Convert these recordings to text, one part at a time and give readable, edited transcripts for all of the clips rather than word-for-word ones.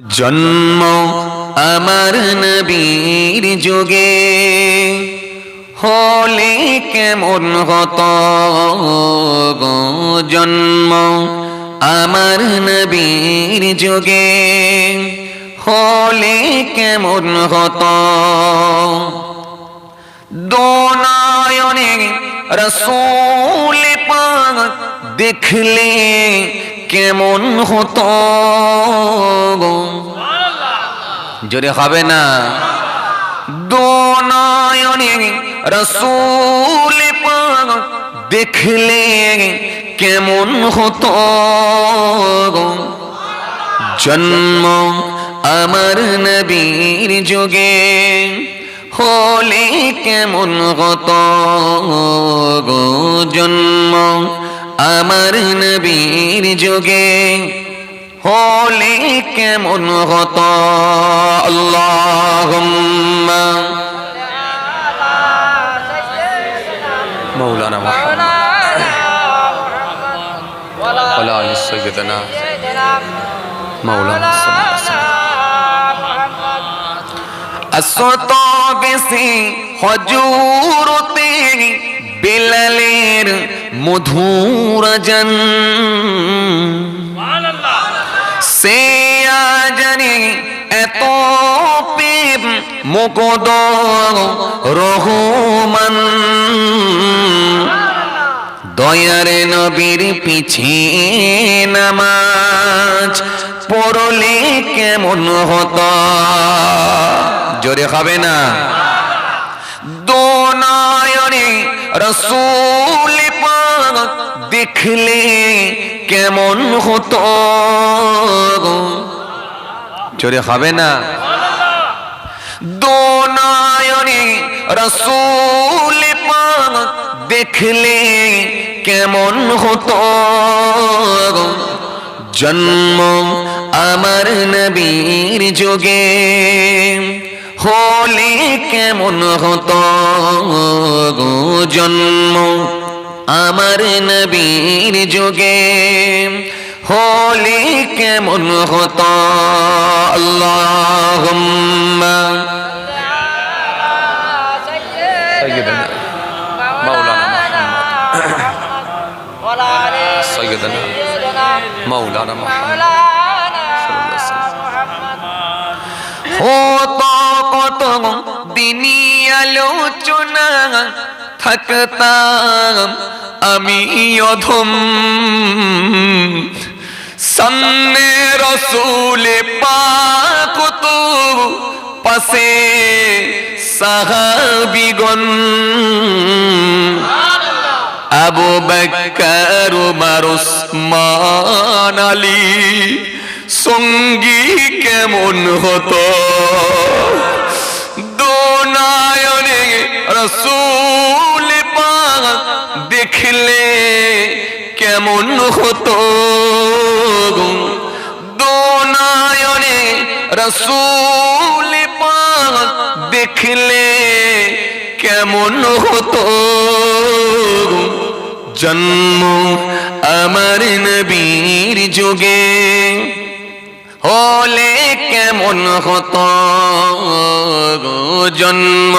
जन्म अमर नबीर जुगे होले केमन हतो जन्म अमर नबीर जुगे होले केमन हतो दो नयने रसूल पाक देखले কেমন হতো জোরে হবে না দো নয়নে রাসূল পাক দেখলে কেমন হতো জন্ম আমার নবীর যুগে হলে কেমন হতো জন্ম আমার নবীর যুগে হলে কেমন হতো আল্লাহুম্মা মাওলানা মুহাম্মদ ওয়া আলি সাইয়্যিদিনা মাওলানা আসত বেশি হজুরতে বেলালের মধুর জন সে আজানে এত প্রেম মুকদ রহমান দয়ার নবীর পিছে নামাজ পড়লে কেমন হতো জোরে হবে না দো নয়নে রাসূল পাক দেখলে কেমন হতো জোরে হবে না দো নয়নে রাসূল পাক দেখলে কেমন হতো জন্ম আমার নবীর যুগে হলে কেমন হতো জন্ম আমার নবীর যুগে হলে কেমন হতো আল্লাহুম্মা সাইয়্যিদিনা মাওলানা মুহাম্মদ সাইয়্যিদিনা মাওলানা মুহাম্মদ হতো কত দিনী আলোচনা থাকতাম আমি অধম সামনে রাসূল পাক তো পাশে সাহাবীগণ আবু বকর ওমর উসমান আলী সঙ্গী কেমন হতো দো নয়নে রাসূল পাক দেখলে কেমন হতো দো নয়নে রাসূল পাক দেখলে কেমন হতো জন্ম আমার নবীর যুগে হলে কেমন হতো জন্ম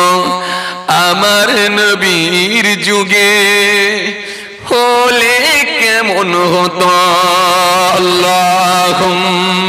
আমার নবীর যুগে হলে কেমন হতো আল্লাহুম্মা